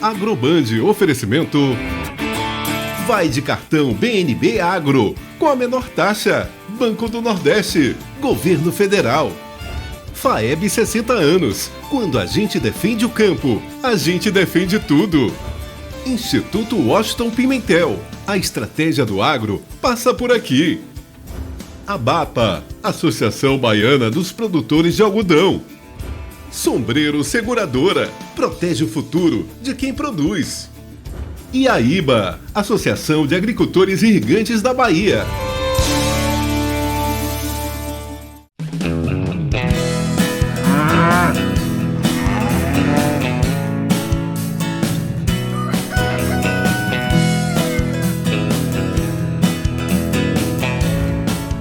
Agroband, oferecimento. Vai de cartão BNB Agro, com a menor taxa. Banco do Nordeste, Governo Federal. FAEB 60 anos. Quando a gente defende o campo, a gente defende tudo. Instituto Washington Pimentel. A estratégia do agro passa por aqui. ABAPA, Associação Baiana dos Produtores de Algodão. Sombreiro Seguradora, protege o futuro de quem produz. E a IBA, Associação de Agricultores Irrigantes da Bahia.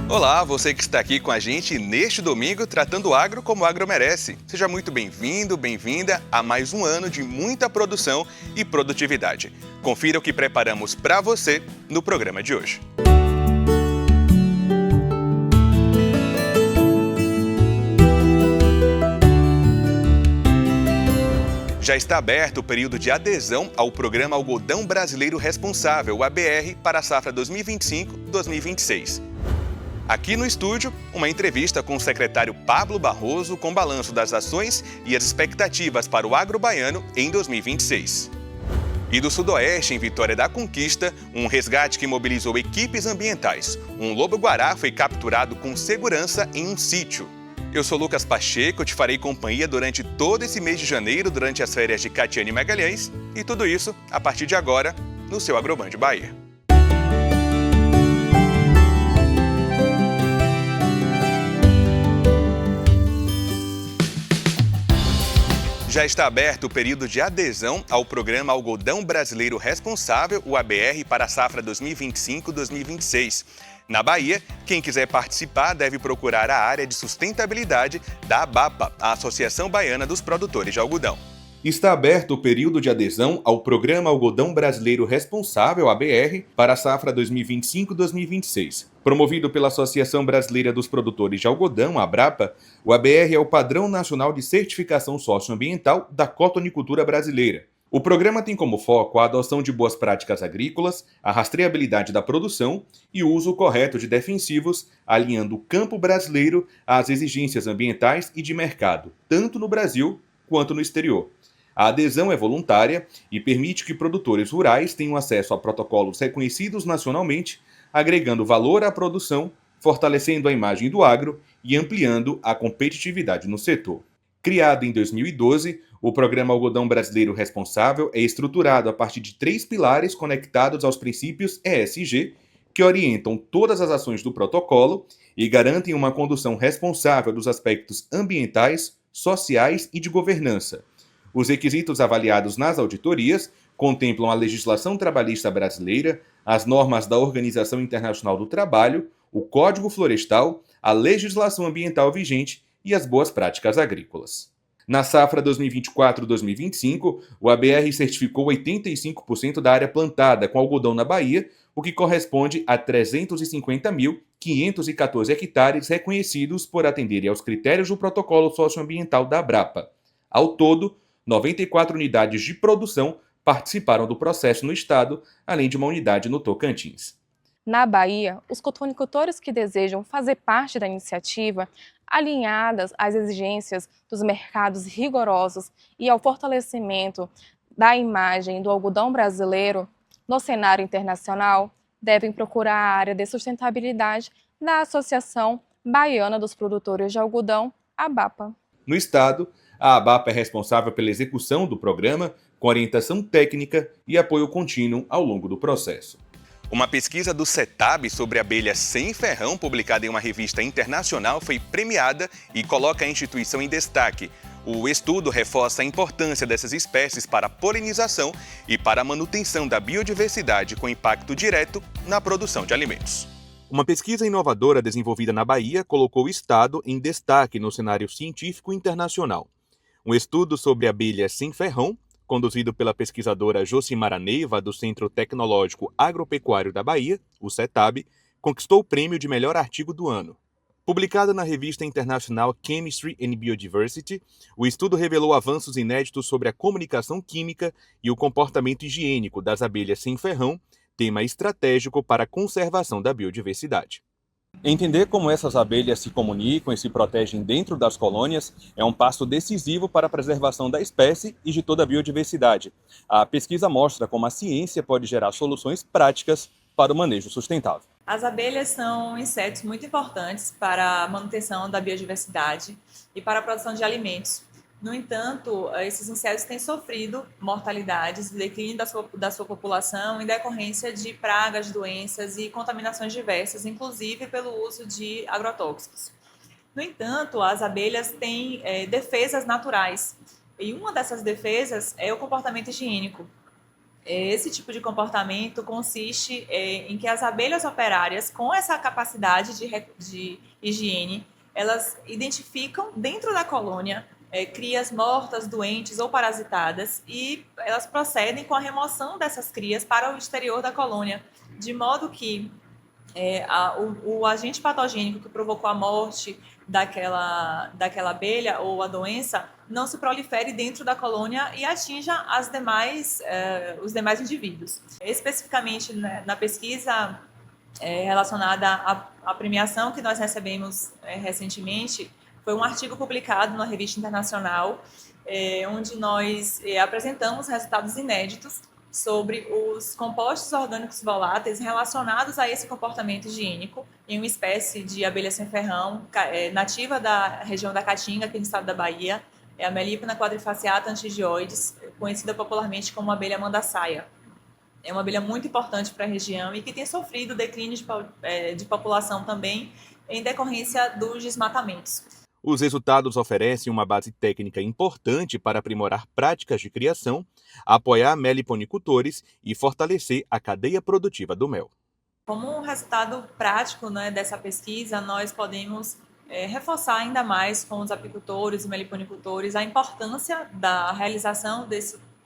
Olá, você que está aqui com a gente neste domingo tratando o agro como o agro merece. Seja muito bem-vindo, bem-vinda a mais um ano de muita produção e produtividade. Confira o que preparamos para você no programa de hoje. Já está aberto o período de adesão ao Programa Algodão Brasileiro Responsável, o ABR, para a safra 2025-2026. Aqui no estúdio, uma entrevista com o secretário Pablo Barroso com balanço das ações e as expectativas para o agro baiano em 2026. E do Sudoeste, em Vitória da Conquista, um resgate que mobilizou equipes ambientais. Um lobo-guará foi capturado com segurança em um sítio. Eu sou Lucas Pacheco, te farei companhia durante todo esse mês de janeiro, durante as férias de Catiane Magalhães, e tudo isso a partir de agora no seu Agroband Bahia. Já está aberto o período de adesão ao Programa Algodão Brasileiro Responsável, o ABR, para a safra 2025-2026. Na Bahia, quem quiser participar deve procurar a área de sustentabilidade da ABAPA, a Associação Baiana dos Produtores de Algodão. Está aberto o período de adesão ao Programa Algodão Brasileiro Responsável, ABR, para a safra 2025-2026. Promovido pela Associação Brasileira dos Produtores de Algodão, ABRAPA, o ABR é o padrão nacional de certificação socioambiental da cotonicultura brasileira. O programa tem como foco a adoção de boas práticas agrícolas, a rastreabilidade da produção e o uso correto de defensivos, alinhando o campo brasileiro às exigências ambientais e de mercado, tanto no Brasil quanto no exterior. A adesão é voluntária e permite que produtores rurais tenham acesso a protocolos reconhecidos nacionalmente, agregando valor à produção, fortalecendo a imagem do agro e ampliando a competitividade no setor. Criado em 2012, o Programa Algodão Brasileiro Responsável é estruturado a partir de 3 pilares conectados aos princípios ESG, que orientam todas as ações do protocolo e garantem uma condução responsável dos aspectos ambientais, sociais e de governança. Os requisitos avaliados nas auditorias contemplam a legislação trabalhista brasileira, as normas da Organização Internacional do Trabalho, o Código Florestal, a legislação ambiental vigente e as boas práticas agrícolas. Na safra 2024-2025, o ABR certificou 85% da área plantada com algodão na Bahia, o que corresponde a 350.514 hectares reconhecidos por atenderem aos critérios do protocolo socioambiental da ABRAPA. Ao todo, 94 unidades de produção participaram do processo no estado, além de uma unidade no Tocantins. Na Bahia, os cotonicultores que desejam fazer parte da iniciativa, alinhadas às exigências dos mercados rigorosos e ao fortalecimento da imagem do algodão brasileiro no cenário internacional, devem procurar a área de sustentabilidade da Associação Baiana dos Produtores de Algodão, ABAPA. No estado, a ABAPA é responsável pela execução do programa, com orientação técnica e apoio contínuo ao longo do processo. Uma pesquisa do CETAB sobre abelhas sem ferrão, publicada em uma revista internacional, foi premiada e coloca a instituição em destaque. O estudo reforça a importância dessas espécies para a polinização e para a manutenção da biodiversidade com impacto direto na produção de alimentos. Uma pesquisa inovadora desenvolvida na Bahia colocou o estado em destaque no cenário científico internacional. Um estudo sobre abelhas sem ferrão, conduzido pela pesquisadora Josimara Neiva, do Centro Tecnológico Agropecuário da Bahia, o CETAB, conquistou o prêmio de melhor artigo do ano. Publicado na revista internacional Chemistry and Biodiversity, o estudo revelou avanços inéditos sobre a comunicação química e o comportamento higiênico das abelhas sem ferrão, tema estratégico para a conservação da biodiversidade. Entender como essas abelhas se comunicam e se protegem dentro das colônias é um passo decisivo para a preservação da espécie e de toda a biodiversidade. A pesquisa mostra como a ciência pode gerar soluções práticas para o manejo sustentável. As abelhas são insetos muito importantes para a manutenção da biodiversidade e para a produção de alimentos. No entanto, esses insetos têm sofrido mortalidades, declínio da sua população em decorrência de pragas, doenças e contaminações diversas, inclusive pelo uso de agrotóxicos. No entanto, as abelhas têm defesas naturais e uma dessas defesas é o comportamento higiênico. Esse tipo de comportamento consiste em que as abelhas operárias, com essa capacidade de higiene, elas identificam dentro da colônia crias mortas, doentes ou parasitadas e elas procedem com a remoção dessas crias para o exterior da colônia, de modo que o agente patogênico que provocou a morte daquela abelha ou a doença não se prolifere dentro da colônia e atinja os demais indivíduos. Especificamente na pesquisa relacionada à premiação que nós recebemos recentemente, foi um artigo publicado na revista internacional, onde nós apresentamos resultados inéditos sobre os compostos orgânicos voláteis relacionados a esse comportamento higiênico em uma espécie de abelha sem ferrão, nativa da região da Caatinga, aqui no estado da Bahia, a Melipona quadrifaciata antigioides, conhecida popularmente como abelha mandaçaia. É uma abelha muito importante para a região e que tem sofrido declínio de população também em decorrência dos desmatamentos. Os resultados oferecem uma base técnica importante para aprimorar práticas de criação, apoiar meliponicultores e fortalecer a cadeia produtiva do mel. Como um resultado prático, dessa pesquisa, nós podemos reforçar ainda mais com os apicultores e meliponicultores a importância da realização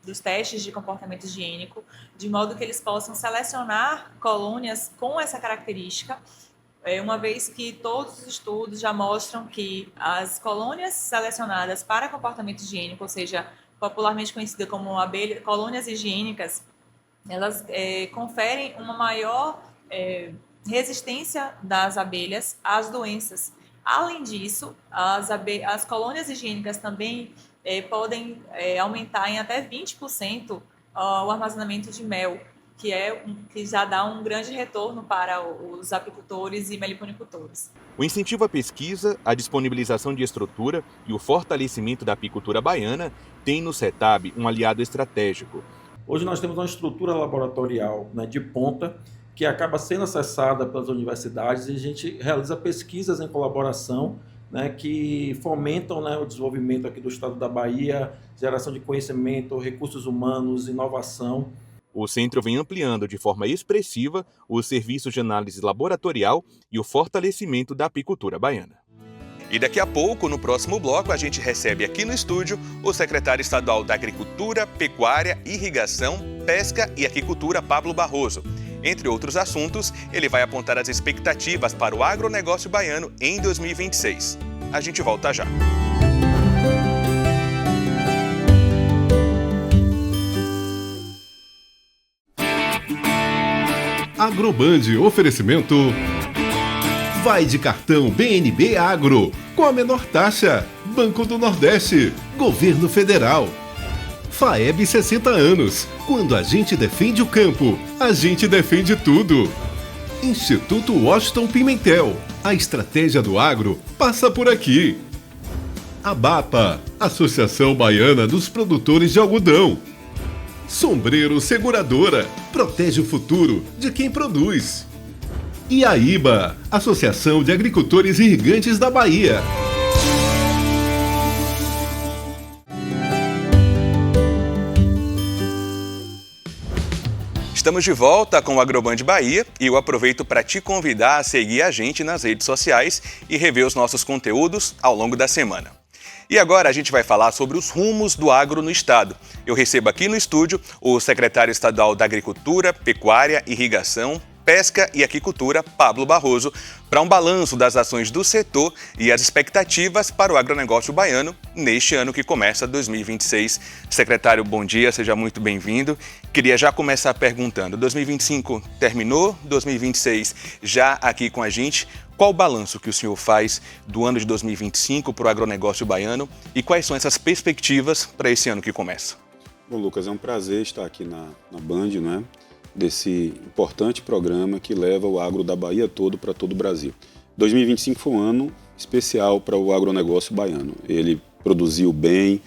dos testes de comportamento higiênico, de modo que eles possam selecionar colônias com essa característica, uma vez que todos os estudos já mostram que as colônias selecionadas para comportamento higiênico, ou seja, popularmente conhecida como colônias higiênicas, elas conferem uma maior resistência das abelhas às doenças. Além disso, as colônias higiênicas também podem aumentar em até 20% o armazenamento de mel, que já dá um grande retorno para os apicultores e meliponicultores. O incentivo à pesquisa, a disponibilização de estrutura e o fortalecimento da apicultura baiana tem no CETAB um aliado estratégico. Hoje nós temos uma estrutura laboratorial de ponta que acaba sendo acessada pelas universidades e a gente realiza pesquisas em colaboração que fomentam o desenvolvimento aqui do estado da Bahia, geração de conhecimento, recursos humanos, inovação. O centro vem ampliando de forma expressiva os serviços de análise laboratorial e o fortalecimento da apicultura baiana. E daqui a pouco, no próximo bloco, a gente recebe aqui no estúdio o secretário estadual da Agricultura, Pecuária, Irrigação, Pesca e Aquicultura, Pablo Barroso. Entre outros assuntos, ele vai apontar as expectativas para o agronegócio baiano em 2026. A gente volta já. Agroband, oferecimento. Vai de cartão BNB Agro, com a menor taxa. Banco do Nordeste, Governo Federal. FAEB 60 anos. Quando a gente defende o campo, a gente defende tudo. Instituto Washington Pimentel. A estratégia do agro passa por aqui. ABAPA, Associação Baiana dos Produtores de Algodão. Sombreiro Seguradora, protege o futuro de quem produz. E a IBA, Associação de Agricultores Irrigantes da Bahia. Estamos de volta com o Agroband Bahia e eu aproveito para te convidar a seguir a gente nas redes sociais e rever os nossos conteúdos ao longo da semana. E agora a gente vai falar sobre os rumos do agro no estado. Eu recebo aqui no estúdio o secretário estadual da Agricultura, Pecuária, Irrigação, Pesca e Aquicultura, Pablo Barroso, para um balanço das ações do setor e as expectativas para o agronegócio baiano neste ano que começa 2026. Secretário, bom dia, seja muito bem-vindo. Queria já começar perguntando, 2025 terminou, 2026 já aqui com a gente. Qual o balanço que o senhor faz do ano de 2025 para o agronegócio baiano e quais são essas perspectivas para esse ano que começa? Bom, Lucas, é um prazer estar aqui na Band, né, desse importante programa que leva o agro da Bahia todo para todo o Brasil. 2025 foi um ano especial para o agronegócio baiano. Ele produziu bem,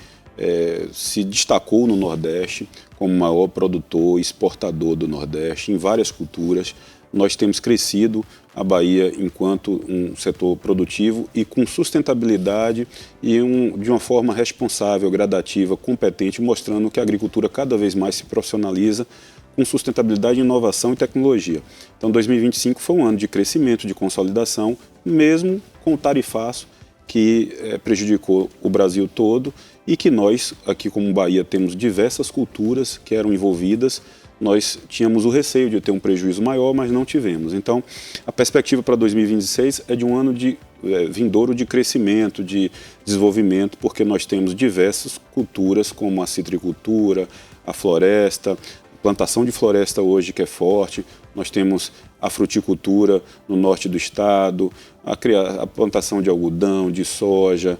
se destacou no Nordeste como o maior produtor e exportador do Nordeste em várias culturas. Nós temos crescido a Bahia enquanto um setor produtivo e com sustentabilidade e de uma forma responsável, gradativa, competente, mostrando que a agricultura cada vez mais se profissionaliza com sustentabilidade, inovação e tecnologia. Então, 2025 foi um ano de crescimento, de consolidação, mesmo com o tarifaço que prejudicou o Brasil todo e que nós, aqui como Bahia, temos diversas culturas que eram envolvidas. Nós tínhamos o receio de ter um prejuízo maior, mas não tivemos. Então, a perspectiva para 2026 é de um ano vindouro de crescimento, de desenvolvimento, porque nós temos diversas culturas, como a citricultura, a floresta, a plantação de floresta hoje que é forte, nós temos a fruticultura no norte do estado, a plantação de algodão, de soja,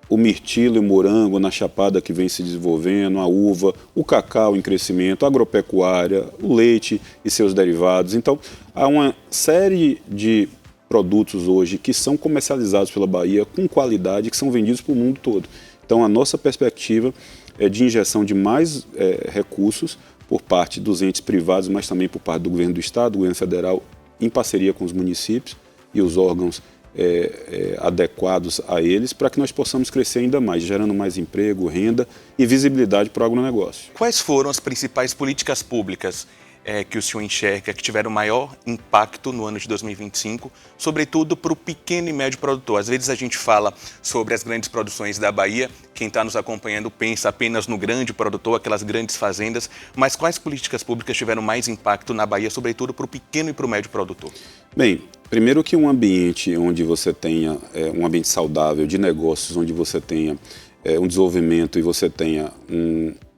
o mirtilo e o morango na Chapada que vem se desenvolvendo, a uva, o cacau em crescimento, a agropecuária, o leite e seus derivados. Então, há uma série de produtos hoje que são comercializados pela Bahia com qualidade, que são vendidos para o mundo todo. Então, a nossa perspectiva é de injeção de mais recursos por parte dos entes privados, mas também por parte do governo do estado, do governo federal, em parceria com os municípios e os órgãos adequados a eles, para que nós possamos crescer ainda mais, gerando mais emprego, renda e visibilidade para o agronegócio. Quais foram as principais políticas públicas que o senhor enxerga que tiveram maior impacto no ano de 2025, sobretudo para o pequeno e médio produtor? Às vezes a gente fala sobre as grandes produções da Bahia, quem está nos acompanhando pensa apenas no grande produtor, aquelas grandes fazendas, mas quais políticas públicas tiveram mais impacto na Bahia, sobretudo para o pequeno e para o médio produtor? Bem, primeiro que um ambiente onde você tenha um ambiente saudável de negócios, onde você tenha um desenvolvimento e você tenha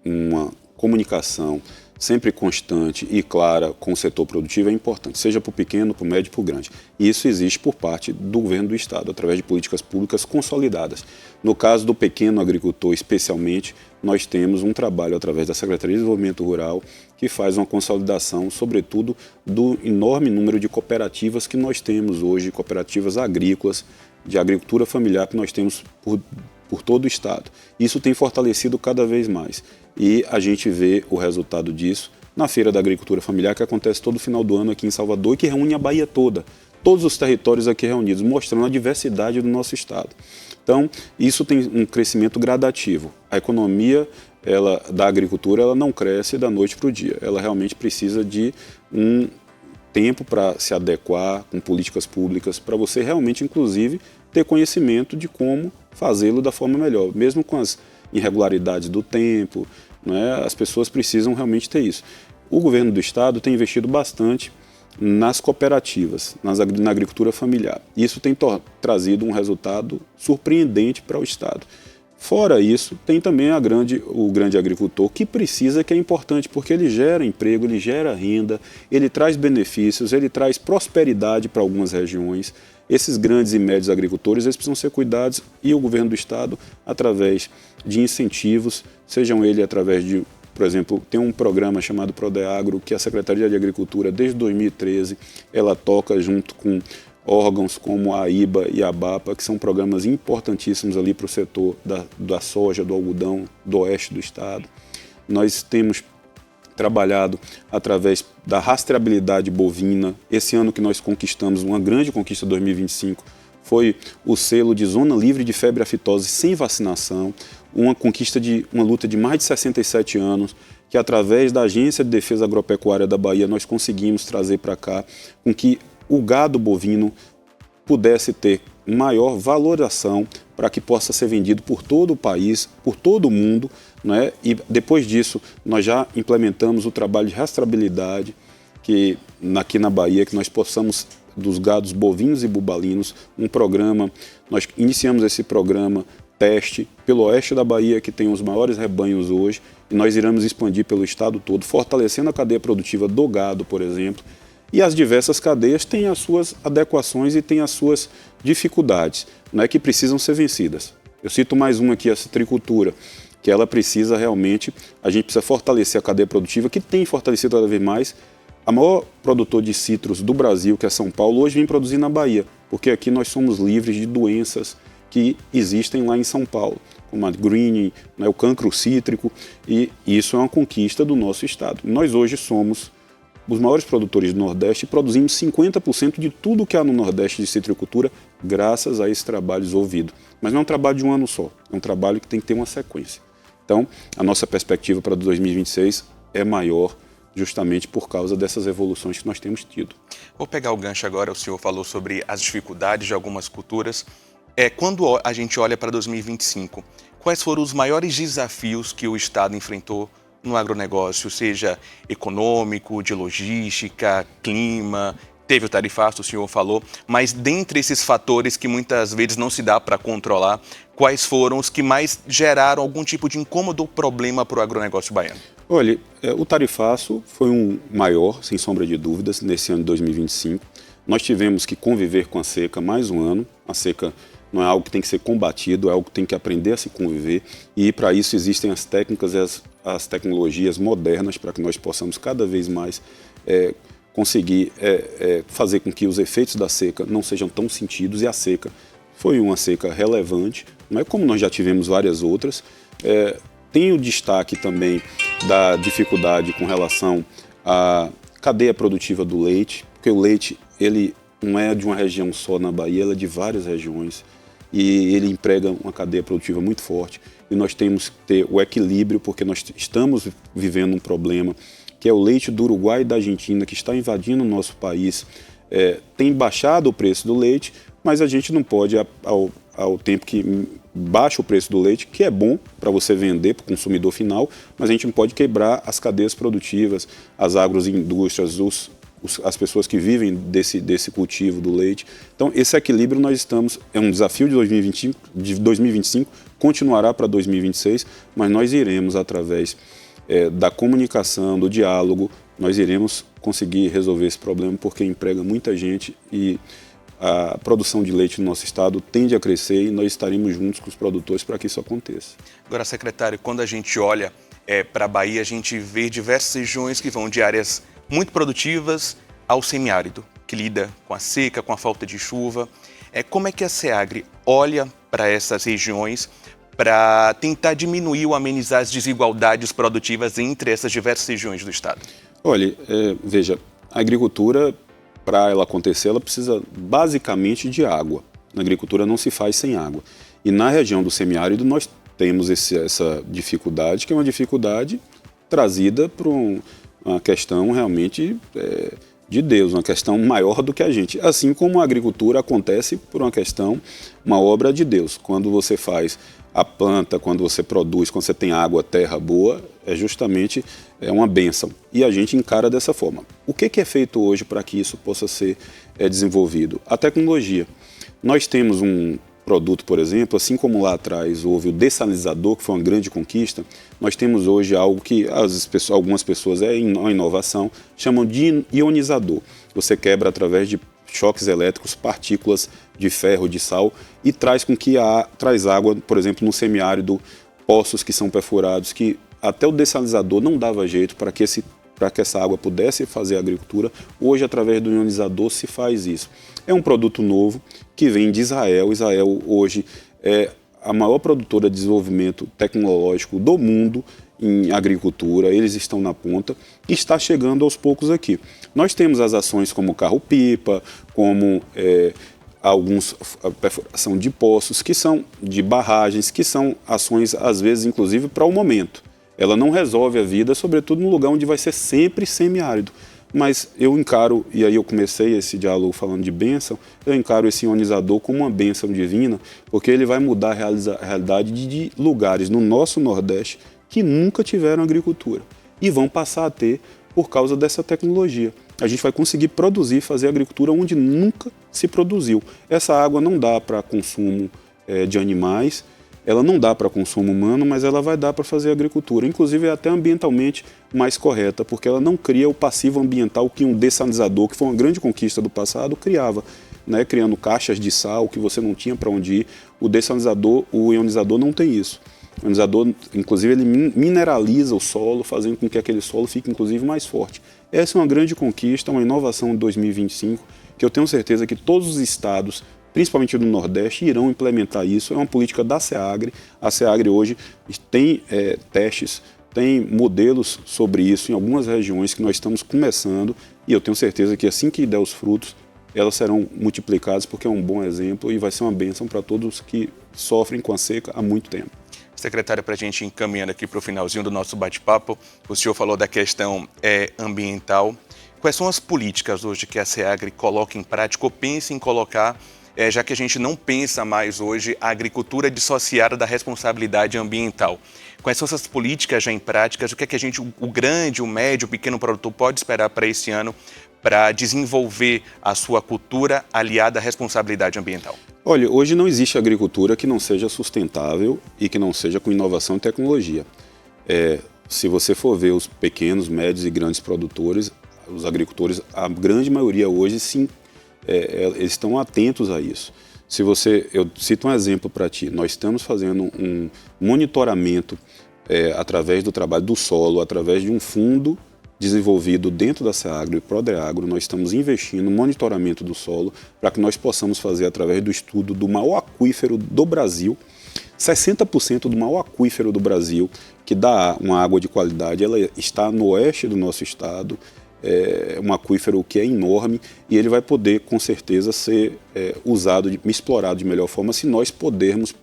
uma comunicação sempre constante e clara com o setor produtivo é importante, seja para o pequeno, para o médio e para o grande. E isso existe por parte do governo do estado, através de políticas públicas consolidadas. No caso do pequeno agricultor, especialmente, nós temos um trabalho através da Secretaria de Desenvolvimento Rural que faz uma consolidação, sobretudo, do enorme número de cooperativas que nós temos hoje, cooperativas agrícolas, de agricultura familiar que nós temos por todo o estado. Isso tem fortalecido cada vez mais. E a gente vê o resultado disso na Feira da Agricultura Familiar, que acontece todo final do ano aqui em Salvador e que reúne a Bahia toda, todos os territórios aqui reunidos, mostrando a diversidade do nosso estado. Então, isso tem um crescimento gradativo. A economia da agricultura ela não cresce da noite para o dia. Ela realmente precisa de um tempo para se adequar com políticas públicas, para você realmente, inclusive, ter conhecimento de como fazê-lo da forma melhor, mesmo com as irregularidades do tempo, né, as pessoas precisam realmente ter isso. O governo do estado tem investido bastante nas cooperativas, na agricultura familiar. Isso tem trazido um resultado surpreendente para o estado. Fora isso, tem também o grande agricultor que precisa, que é importante, porque ele gera emprego, ele gera renda, ele traz benefícios, ele traz prosperidade para algumas regiões. Esses grandes e médios agricultores, eles precisam ser cuidados e o governo do estado, através de incentivos, sejam eles através de, por exemplo, tem um programa chamado Prodeagro, que a Secretaria de Agricultura, desde 2013, ela toca junto com órgãos como a IBA e a ABAPA, que são programas importantíssimos ali para o setor da soja, do algodão, do oeste do estado. Nós temos trabalhado através da rastreabilidade bovina. Esse ano que nós conquistamos, uma grande conquista 2025, foi o selo de zona livre de febre aftosa sem vacinação, uma conquista uma luta de mais de 67 anos, que através da Agência de Defesa Agropecuária da Bahia nós conseguimos trazer para cá, com que o gado bovino pudesse ter maior valoração para que possa ser vendido por todo o país, por todo o mundo, né? E depois disso nós já implementamos o trabalho de rastreabilidade que aqui na Bahia, que nós possamos, dos gados bovinos e bubalinos, um programa, nós iniciamos esse programa teste pelo oeste da Bahia, que tem os maiores rebanhos hoje, e nós iremos expandir pelo estado todo, fortalecendo a cadeia produtiva do gado, por exemplo. E as diversas cadeias têm as suas adequações e têm as suas dificuldades, não é, que precisam ser vencidas. Eu cito mais uma aqui, a citricultura, que ela precisa realmente, a gente precisa fortalecer a cadeia produtiva, que tem fortalecido cada vez mais. A maior produtor de citros do Brasil, que é São Paulo, hoje vem produzir na Bahia, porque aqui nós somos livres de doenças que existem lá em São Paulo, como a greening, né, o cancro cítrico, e isso é uma conquista do nosso estado. Nós hoje somos os maiores produtores do Nordeste e produzimos 50% de tudo que há no Nordeste de citricultura, graças a esse trabalho desenvolvido. Mas não é um trabalho de um ano só, é um trabalho que tem que ter uma sequência. Então, a nossa perspectiva para 2026 é maior, justamente por causa dessas evoluções que nós temos tido. Vou pegar o gancho agora, o senhor falou sobre as dificuldades de algumas culturas. Quando a gente olha para 2025, quais foram os maiores desafios que o Estado enfrentou no agronegócio, seja econômico, de logística, clima? Teve o tarifaço, o senhor falou, mas dentre esses fatores que muitas vezes não se dá para controlar, quais foram os que mais geraram algum tipo de incômodo ou problema para o agronegócio baiano? Olha, o tarifaço foi um maior, sem sombra de dúvidas, nesse ano de 2025. Nós tivemos que conviver com a seca mais um ano. A seca não é algo que tem que ser combatido, é algo que tem que aprender a se conviver. E para isso existem as técnicas e as tecnologias modernas para que nós possamos cada vez mais conseguir fazer com que os efeitos da seca não sejam tão sentidos. E a seca foi uma seca relevante, não é como nós já tivemos várias outras. Tem o destaque também da dificuldade com relação à cadeia produtiva do leite, porque o leite ele não é de uma região só na Bahia, ele é de várias regiões e ele emprega uma cadeia produtiva muito forte. E nós temos que ter o equilíbrio, porque nós estamos vivendo um problema que é o leite do Uruguai e da Argentina, que está invadindo o nosso país. Tem baixado o preço do leite, mas a gente não pode, ao tempo que baixa o preço do leite, que é bom para você vender para o consumidor final, mas a gente não pode quebrar as cadeias produtivas, as agroindústrias, as pessoas que vivem desse cultivo do leite. Então, esse equilíbrio nós estamos, é um desafio de 2025, continuará para 2026, mas nós iremos, através da comunicação, do diálogo, nós iremos conseguir resolver esse problema, porque emprega muita gente e a produção de leite no nosso estado tende a crescer e nós estaremos juntos com os produtores para que isso aconteça. Agora, secretário, quando a gente olha para a Bahia, a gente vê diversas regiões que vão de áreas muito produtivas ao semiárido, que lida com a seca, com a falta de chuva. Como é que a SEAGRE olha para essas regiões para tentar diminuir ou amenizar as desigualdades produtivas entre essas diversas regiões do estado? Olha, veja, a agricultura, para ela acontecer, ela precisa basicamente de água. Na agricultura não se faz sem água. E na região do semiárido nós temos essa dificuldade, que é uma dificuldade trazida por uma questão realmente de Deus, uma questão maior do que a gente. Assim como a agricultura acontece por uma obra de Deus. Quando você faz a planta, quando você produz, quando você tem água, terra boa, justamente uma bênção. E a gente encara dessa forma. O que é feito hoje para que isso possa ser desenvolvido? A tecnologia. Nós temos um produto, por exemplo, assim como lá atrás houve o dessalinizador, que foi uma grande conquista, nós temos hoje algo que algumas pessoas, uma inovação, chamam de ionizador. Você quebra através de choques elétricos, partículas de ferro, de sal, e traz água, por exemplo, no semiárido, poços que são perfurados, que até o dessalinizador não dava jeito para que essa água pudesse fazer a agricultura. Hoje, através do ionizador, se faz isso. É um produto novo que vem de Israel. Israel hoje é a maior produtora de desenvolvimento tecnológico do mundo em agricultura, eles estão na ponta e está chegando aos poucos aqui. Nós temos as ações como carro-pipa, como a perfuração de poços, que são de barragens, que são ações, às vezes, inclusive, para o momento. Ela não resolve a vida, sobretudo num lugar onde vai ser sempre semiárido. Mas eu encaro, e aí eu comecei esse diálogo falando de bênção, eu encaro esse ionizador como uma bênção divina, porque ele vai mudar a realidade de lugares no nosso Nordeste que nunca tiveram agricultura e vão passar a ter por causa dessa tecnologia. a gente vai conseguir produzir, fazer agricultura onde nunca se produziu. Essa água não dá para consumo de animais, ela não dá para consumo humano, mas ela vai dar para fazer agricultura. Inclusive é até ambientalmente mais correta, porque ela não cria o passivo ambiental que um dessalinizador, que foi uma grande conquista do passado, criava, né? Criando caixas de sal que você não tinha para onde ir. O dessalinizador, o ionizador não tem isso. O ionizador, inclusive, ele mineraliza o solo, fazendo com que aquele solo fique, inclusive, mais forte. Essa é uma grande conquista, uma inovação de 2025, que eu tenho certeza que todos os estados, principalmente do Nordeste, irão implementar isso. É uma política da SEAGRE. A SEAGRE hoje tem testes, tem modelos sobre isso em algumas regiões que nós estamos começando, e eu tenho certeza que assim que der os frutos, elas serão multiplicadas, porque é um bom exemplo e vai ser uma bênção para todos que sofrem com a seca há muito tempo. Secretário, para a gente ir encaminhando aqui para o finalzinho do nosso bate-papo, o senhor falou da questão ambiental. Quais são as políticas hoje que a SEAGRE coloca em prática ou pensa em colocar, já que a gente não pensa mais hoje a agricultura dissociada da responsabilidade ambiental? Quais são essas políticas já em práticas? O que é que a gente, o grande, o médio, o pequeno produtor pode esperar para esse ano para desenvolver a sua cultura aliada à responsabilidade ambiental? Olha, hoje não existe agricultura que não seja sustentável e que não seja com inovação e tecnologia. Se você for ver os pequenos, médios e grandes produtores, os agricultores, a grande maioria hoje, sim, eles estão atentos a isso. Eu cito um exemplo para ti, nós estamos fazendo um monitoramento através do trabalho do solo, através de um fundo desenvolvido dentro da SEAGRE e Prodreagro. Nós estamos investindo no monitoramento do solo para que nós possamos fazer através do estudo do maior aquífero do Brasil. 60% do maior aquífero do Brasil, que dá uma água de qualidade, ela está no oeste do nosso estado. É um aquífero que é enorme e ele vai poder, com certeza, ser explorado de melhor forma se nós pudermos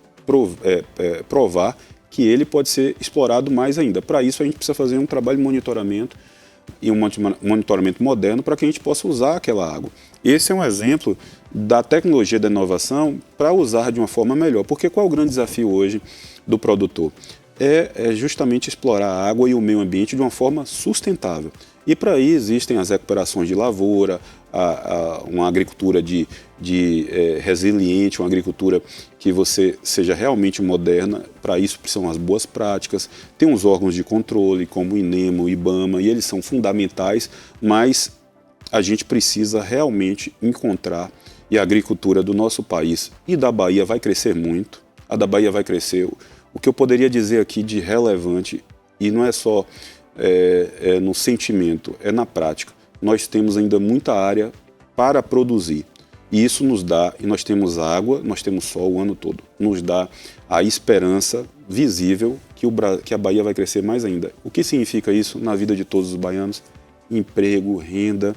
provar que ele pode ser explorado mais ainda. Para isso, a gente precisa fazer um trabalho de monitoramento e um monitoramento moderno para que a gente possa usar aquela água. Esse é um exemplo da tecnologia da inovação para usar de uma forma melhor. Porque qual é o grande desafio hoje do produtor? É justamente explorar a água e o meio ambiente de uma forma sustentável. E para aí existem as recuperações de lavoura, uma agricultura resiliente, uma agricultura que você seja realmente moderna. Para isso precisam as boas práticas. Tem uns órgãos de controle como o INEMA, o IBAMA, e eles são fundamentais, mas a gente precisa realmente encontrar, e a agricultura do nosso país e da Bahia vai crescer muito. A da Bahia vai crescer. O que eu poderia dizer aqui de relevante, e não é só no sentimento, é na prática. Nós temos ainda muita área para produzir. E isso nos dá, e nós temos água, nós temos sol o ano todo, nos dá a esperança visível que a Bahia vai crescer mais ainda. O que significa isso na vida de todos os baianos? Emprego, renda,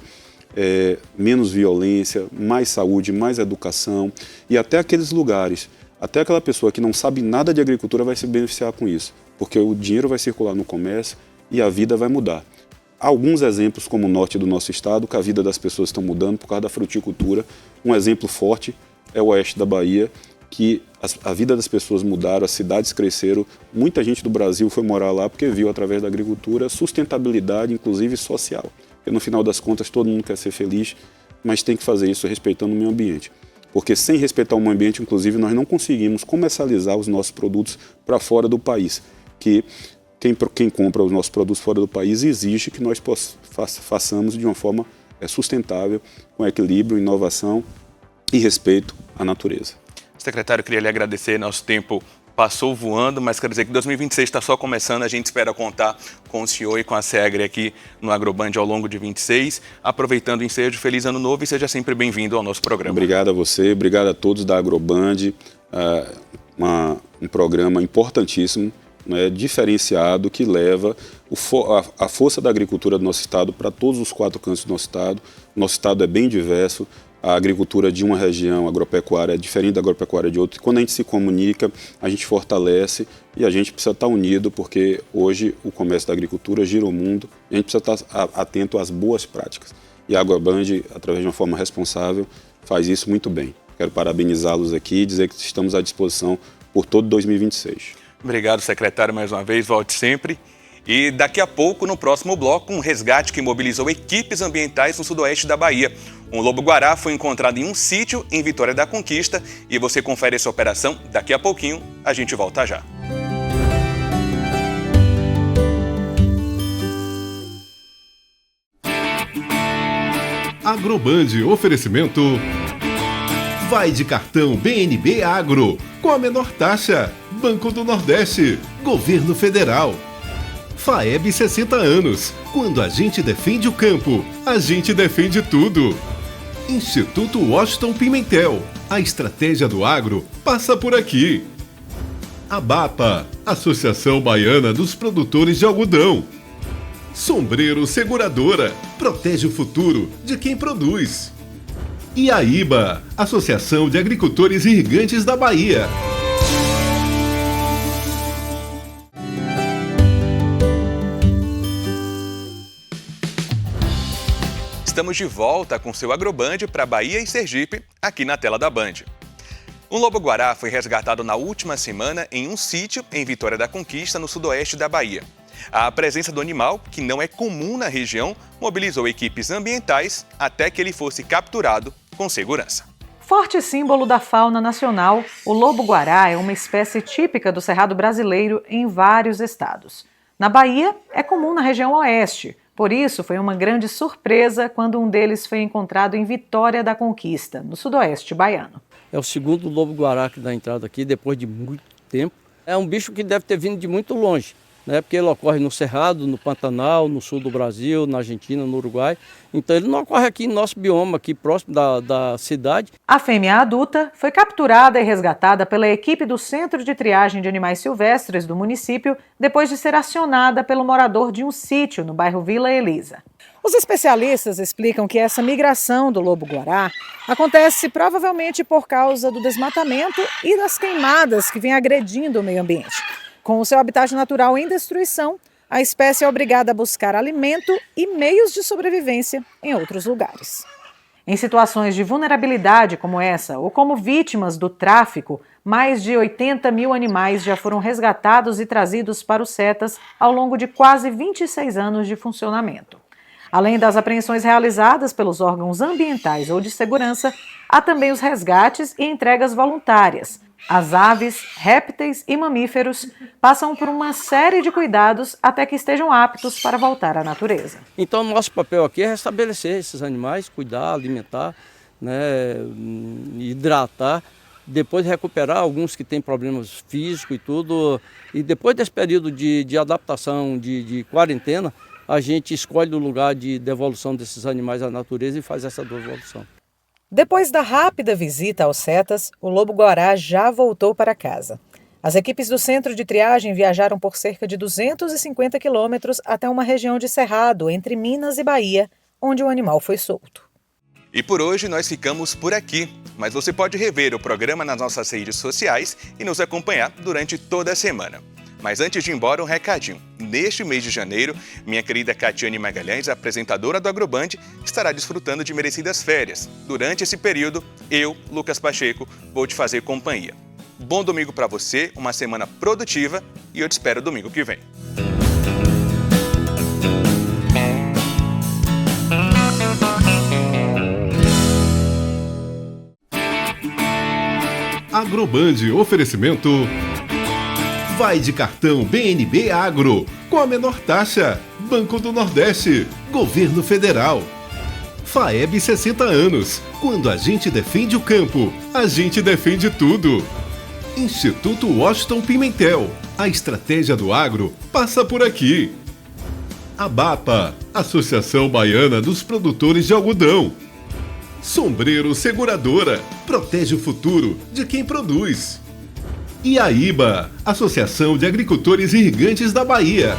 menos violência, mais saúde, mais educação, e até aqueles lugares, até aquela pessoa que não sabe nada de agricultura vai se beneficiar com isso, porque o dinheiro vai circular no comércio e a vida vai mudar. Alguns exemplos, como o norte do nosso estado, que a vida das pessoas está mudando por causa da fruticultura. Um exemplo forte é o oeste da Bahia, que a vida das pessoas mudaram, as cidades cresceram. Muita gente do Brasil foi morar lá porque viu, através da agricultura, sustentabilidade, inclusive social. Porque, no final das contas, todo mundo quer ser feliz, mas tem que fazer isso respeitando o meio ambiente. Porque sem respeitar o meio ambiente, inclusive, nós não conseguimos comercializar os nossos produtos para fora do país. Quem compra os nossos produtos fora do país exige que nós façamos de uma forma sustentável, com equilíbrio, inovação e respeito à natureza. Secretário, eu queria lhe agradecer. Nosso tempo passou voando, mas quero dizer que 2026 está só começando. A gente espera contar com o senhor e com a SEAGRE aqui no AgroBand ao longo de 26. Aproveitando o ensejo, feliz ano novo e seja sempre bem-vindo ao nosso programa. Obrigado a você, obrigado a todos da AgroBand. Um programa importantíssimo, diferenciado, que leva a força da agricultura do nosso estado para todos os 4 cantos do nosso estado. Nosso estado é bem diverso, a agricultura de uma região agropecuária é diferente da agropecuária de outra. Quando a gente se comunica, a gente fortalece e a gente precisa estar unido, porque hoje o comércio da agricultura gira o mundo e a gente precisa estar atento às boas práticas. E a AgroBand, através de uma forma responsável, faz isso muito bem. Quero parabenizá-los aqui e dizer que estamos à disposição por todo 2026. Obrigado, secretário, mais uma vez. Volte sempre. E daqui a pouco, no próximo bloco, um resgate que mobilizou equipes ambientais no sudoeste da Bahia. Um lobo-guará foi encontrado em um sítio em Vitória da Conquista e você confere essa operação daqui a pouquinho. A gente volta já. Agroband, oferecimento. Vai de cartão BNB Agro, com a menor taxa. Banco do Nordeste, Governo Federal. FAEB 60 anos. Quando a gente defende o campo, a gente defende tudo. Instituto Washington Pimentel. A estratégia do agro passa por aqui. ABAPA, Associação Baiana dos Produtores de Algodão. Sombreiro Seguradora, protege o futuro de quem produz. E AIBA, Associação de Agricultores Irrigantes da Bahia. Estamos de volta com seu Agroband para Bahia e Sergipe, aqui na tela da Band. Um lobo-guará foi resgatado na última semana em um sítio em Vitória da Conquista, no sudoeste da Bahia. A presença do animal, que não é comum na região, mobilizou equipes ambientais até que ele fosse capturado com segurança. Forte símbolo da fauna nacional, o lobo-guará é uma espécie típica do Cerrado brasileiro em vários estados. Na Bahia, é comum na região oeste. Por isso, foi uma grande surpresa quando um deles foi encontrado em Vitória da Conquista, no sudoeste baiano. É o segundo lobo-guará que dá entrada aqui, depois de muito tempo. É um bicho que deve ter vindo de muito longe, né? Porque ele ocorre no Cerrado, no Pantanal, no sul do Brasil, na Argentina, no Uruguai. Então ele não ocorre aqui no nosso bioma, aqui próximo da cidade. A fêmea adulta foi capturada e resgatada pela equipe do Centro de Triagem de Animais Silvestres do município, depois de ser acionada pelo morador de um sítio no bairro Vila Elisa. Os especialistas explicam que essa migração do lobo-guará acontece provavelmente por causa do desmatamento e das queimadas que vêm agredindo o meio ambiente. Com o seu habitat natural em destruição, a espécie é obrigada a buscar alimento e meios de sobrevivência em outros lugares. Em situações de vulnerabilidade como essa, ou como vítimas do tráfico, mais de 80 mil animais já foram resgatados e trazidos para os CETAS ao longo de quase 26 anos de funcionamento. Além das apreensões realizadas pelos órgãos ambientais ou de segurança, há também os resgates e entregas voluntárias. As aves, répteis e mamíferos passam por uma série de cuidados até que estejam aptos para voltar à natureza. Então, nosso papel aqui é restabelecer esses animais, cuidar, alimentar, né, hidratar, depois recuperar alguns que têm problemas físicos e tudo. E depois desse período de adaptação, de quarentena, a gente escolhe o lugar de devolução desses animais à natureza e faz essa devolução. Depois da rápida visita aos CETAS, o lobo-guará já voltou para casa. As equipes do Centro de Triagem viajaram por cerca de 250 quilômetros até uma região de cerrado entre Minas e Bahia, onde o animal foi solto. E por hoje nós ficamos por aqui, mas você pode rever o programa nas nossas redes sociais e nos acompanhar durante toda a semana. Mas antes de ir embora, um recadinho. Neste mês de janeiro, minha querida Catiane Magalhães, apresentadora do Agroband, estará desfrutando de merecidas férias. Durante esse período, eu, Lucas Pacheco, vou te fazer companhia. Bom domingo para você, uma semana produtiva e eu te espero domingo que vem. Agroband, oferecimento. Vai de cartão BNB Agro, com a menor taxa. Banco do Nordeste, Governo Federal. FAEB 60 anos. Quando a gente defende o campo, a gente defende tudo. Instituto Washington Pimentel. A estratégia do agro passa por aqui. ABAPA, Associação Baiana dos Produtores de Algodão. Sombreiro Seguradora, protege o futuro de quem produz. E AIBA, Associação de Agricultores Irrigantes da Bahia.